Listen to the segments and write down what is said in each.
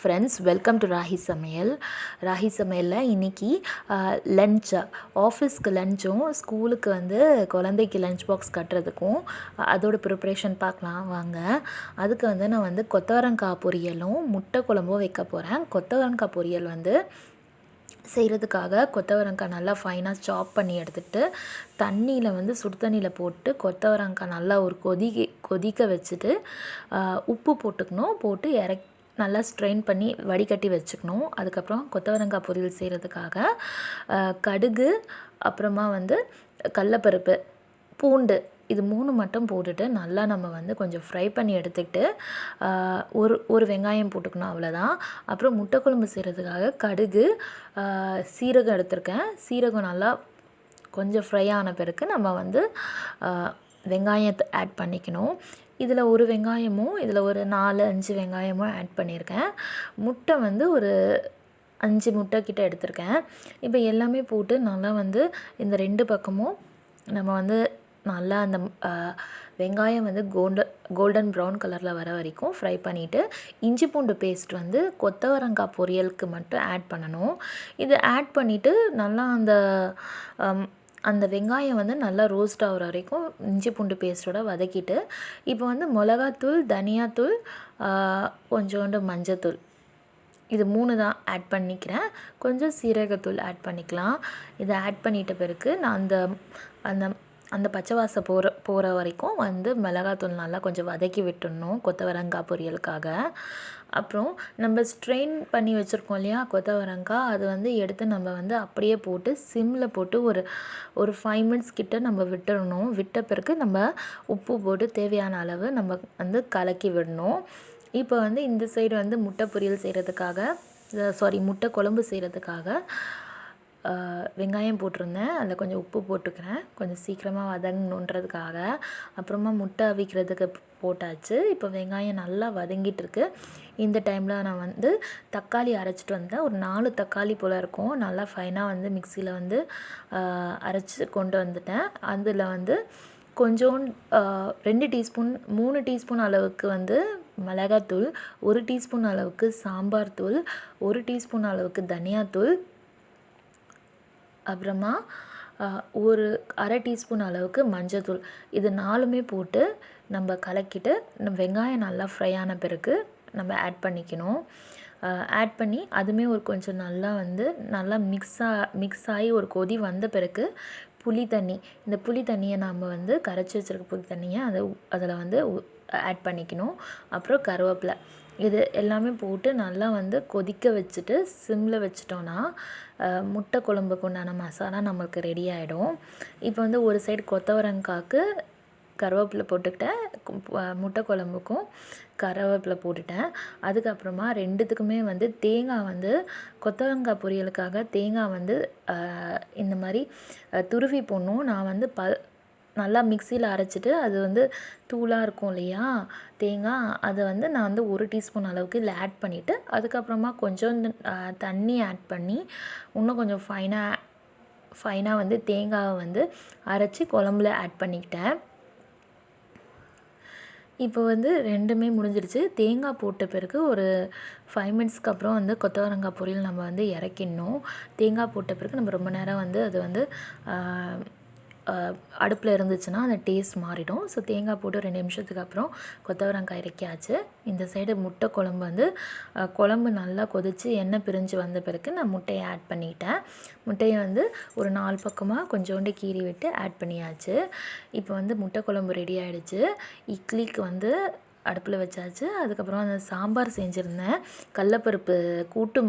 Friends, welcome to Rahi சமையல். ராஹி சமையலில் இன்றைக்கி லன்ச்சு, ஆஃபீஸ்க்கு லன்ச்சும் ஸ்கூலுக்கு வந்து குழந்தைக்கு லன்ச் பாக்ஸ் கட்டுறதுக்கும் அதோட ப்ரிப்ரேஷன் பார்க்கலாம் வாங்க. அதுக்கு வந்து நான் வந்து கொத்தவரங்காய் பொரியலும் முட்டை குழம்பும் வைக்க போகிறேன். கொத்தவரங்காய் பொரியல் வந்து செய்கிறதுக்காக கொத்தவரங்காய் நல்லா ஃபைனாக சாப் பண்ணி எடுத்துகிட்டு தண்ணியில் வந்து சுடு தண்ணியில் போட்டு கொத்தவரங்காய் நல்லா ஒரு கொதிக்க வச்சுட்டு உப்பு போட்டுக்கணும். போட்டு நல்லா ஸ்ட்ரெயின் பண்ணி வடிகட்டி வச்சுக்கணும். அதுக்கப்புறம் கொத்தவரங்காய் பொரியல் செய்கிறதுக்காக கடுகு, அப்புறமா வந்து கடலப்பருப்பு, பூண்டு இது 3 மட்டும் போட்டுட்டு நல்லா நம்ம வந்து கொஞ்சம் ஃப்ரை பண்ணி எடுத்துக்கிட்டு ஒரு வெங்காயம் போட்டுக்கணும், அவ்வளோதான். அப்புறம் முட்டை குழம்பு செய்கிறதுக்காக கடுகு, சீரகம் எடுத்திருக்கேன். சீரகம் நல்லா கொஞ்சம் ஃப்ரை ஆன பிறகு நம்ம வந்து வெங்காயத்தை ஆட் பண்ணிக்கணும். இதில் ஒரு வெங்காயமும் இதில் ஒரு 4-5 வெங்காயமும் ஆட் பண்ணியிருக்கேன். முட்டை வந்து ஒரு 5 முட்டை கிட்ட எடுத்திருக்கேன். இப்போ எல்லாமே போட்டு நல்லா வந்து இந்த 2 பக்கமும் நம்ம வந்து நல்லா அந்த வெங்காயம் வந்து கோல்டன் ப்ரௌன் கலரில் வர வரைக்கும் ஃப்ரை பண்ணிவிட்டு இஞ்சி பூண்டு பேஸ்ட் வந்து கொத்தவரங்காய் பொரியலுக்கு மட்டும் ஆட் பண்ணணும். இது ஆட் பண்ணிவிட்டு நல்லா அந்த வெங்காயம் வந்து நல்லா ரோஸ்ட் ஆகிற வரைக்கும் இஞ்சி பூண்டு பேஸ்ட்டோட வதக்கிட்டு இப்போ வந்து மிளகாத்தூள், தனியாத்தூள், கொஞ்சோண்டு மஞ்சத்தூள், இது 3 தான் ஆட் பண்ணிக்கிறேன். கொஞ்சம் சீரகத்தூள் ஆட் பண்ணிக்கலாம். இதை ஆட் பண்ணிட்ட பிறகு நான் அந்த அந்த பச்சை வாசம் போகிற வரைக்கும் வந்து மிளகாத்தூள் நல்லா கொஞ்சம் வதக்கி விட்டுடணும் கொத்தவரங்காய் பொரியலுக்காக. அப்புறம் நம்ம ஸ்ட்ரெயின் பண்ணி வச்சுருக்கோம் இல்லையா கொத்தவரங்காய், அது வந்து எடுத்து நம்ம வந்து அப்படியே போட்டு சிம்மில் போட்டு ஒரு 5 மினிட்ஸ் கிட்ட நம்ம விட்டுறணும். விட்ட பிறகு நம்ம உப்பு போட்டு தேவையான அளவு நம்ம வந்து கலக்கி விடணும். இப்போ வந்து இந்த சைடு வந்து முட்டை பொரியல் செய்கிறதுக்காக முட்டை குழம்பு செய்கிறதுக்காக வெங்காயம் போட்டிருந்தேன். அதில் கொஞ்சம் உப்பு போட்டுக்கிறேன், கொஞ்சம் சீக்கிரமாக வதங்கணுன்றதுக்காக. அப்புறமா முட்டை அவிக்கிறதுக்கு போட்டாச்சு. இப்போ வெங்காயம் நல்லா வதங்கிட்டுருக்கு. இந்த டைமில் நான் வந்து தக்காளி அரைச்சிட்டு வந்தேன். ஒரு 4 தக்காளி போல் இருக்கும். நல்லா ஃபைனாக வந்து மிக்சியில் வந்து அரைச்சி கொண்டு வந்துட்டேன். அதில் வந்து கொஞ்சோண்டு 2 டீஸ்பூன் 3 டீஸ்பூன் அளவுக்கு வந்து மிளகாத்தூள், 1 டீஸ்பூன் அளவுக்கு சாம்பார் தூள், 1 டீஸ்பூன் அளவுக்கு தனியாத்தூள், அப்புறமா ஒரு அரை டீஸ்பூன் அளவுக்கு மஞ்சத்தூள், இது 4மே போட்டு நம்ம கலக்கிட்டு வெங்காயம் நல்லா ஃப்ரை ஆன பிறகு நம்ம ஆட் பண்ணிக்கணும். ஆட் பண்ணி அதுவுமே ஒரு கொஞ்சம் நல்லா மிக்ஸ் ஆகி ஒரு கொதி வந்த பிறகு புளி தண்ணி, இந்த புளி தண்ணியை நம்ம வந்து கரைச்சி வச்சுருக்க புளி தண்ணியை அதில் வந்து ஆட் பண்ணிக்கணும். அப்புறம் கருவேப்பிலை, இது எல்லாமே போட்டு நல்லா வந்து கொதிக்க வச்சுட்டு சிம்மில் வச்சிட்டோன்னா முட்டை குழம்புக்கு உண்டான மசாலா நம்மளுக்கு ரெடி ஆகிடும். இப்போ வந்து ஒரு சைடு கொத்தவரங்காய்க்கு கருவேப்பிலை போட்டுக்கிட்டேன், முட்டை குழம்புக்கும் கருவேப்பிலை போட்டுட்டேன். அதுக்கப்புறமா 2த்துக்குமே வந்து தேங்காய் வந்து கொத்தவரங்காய் பொரியலுக்காக தேங்காய் வந்து இந்த மாதிரி துருவி போடணும். நான் வந்து நல்லா மிக்சியில் அரைச்சிட்டு அது வந்து தூளாக இருக்கும் இல்லையா தேங்காய், அதை வந்து நான் வந்து 1 டீஸ்பூன் அளவுக்கு இதில் ஆட் பண்ணிவிட்டு அதுக்கப்புறமா கொஞ்சம் தண்ணி ஆட் பண்ணி இன்னும் கொஞ்சம் ஃபைனாக வந்து தேங்காவை வந்து அரைச்சி குழம்புல ஆட் பண்ணிக்கிட்டேன். இப்போ வந்து 2மே முடிஞ்சிடுச்சு. தேங்காய் போட்ட பிறகு ஒரு 5 மினிட்ஸ்க்கு அப்புறம் வந்து கொத்தவரங்காய் பொரியல் நம்ம வந்து இறக்கிடணும். தேங்காய் போட்ட பிறகு நம்ம ரொம்ப நேரம் வந்து அது வந்து அடுப்பில் இருந்துச்சுன்னா அந்த டேஸ்ட் மாறிடும். ஸோ தேங்காய் போட்டு 2 நிமிஷத்துக்கு அப்புறம் கொத்தவரங்காய் இறக்கியாச்சு. இந்த சைடு முட்டை குழம்பு வந்து குழம்பு நல்லா கொதித்து எண்ணெய் பிரிஞ்சு வந்த பிறகு நான் முட்டையை ஆட் பண்ணிட்டேன். முட்டையை வந்து ஒரு 4 பக்கமாக கொஞ்சோண்டு கீறி விட்டு ஆட் பண்ணியாச்சு. இப்போ வந்து முட்டை குழம்பு ரெடி ஆகிடுச்சு. இட்லிக்கு வந்து அடுப்பில் வச்சாச்சு. அதுக்கப்புறம் அந்த சாம்பார் செஞ்சுருந்தேன், கடலப்பருப்பு கூட்டு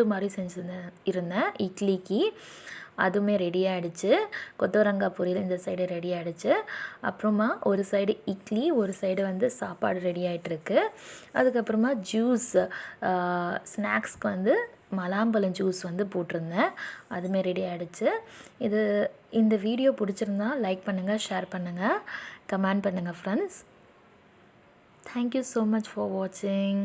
மாதிரி இருந்தேன் இட்லிக்கு, அதுவுமே ரெடி ஆகிடுச்சு. கொத்தவரங்காய் பொரியல் இந்த சைடு ரெடி ஆகிடுச்சு. அப்புறமா ஒரு சைடு இட்லி, ஒரு சைடு வந்து சாப்பாடு ரெடி ஆகிட்டுருக்கு. அதுக்கப்புறமா ஜூஸ், ஸ்நாக்ஸ்க்கு வந்து மலாம்பழம் ஜூஸ் வந்து போட்டிருந்தேன், அதுவுமே ரெடி ஆகிடுச்சு. இந்த வீடியோ பிடிச்சிருந்தா லைக் பண்ணுங்கள், ஷேர் பண்ணுங்கள், கமெண்ட் பண்ணுங்கள் friends. Thank you so much for வாட்சிங்.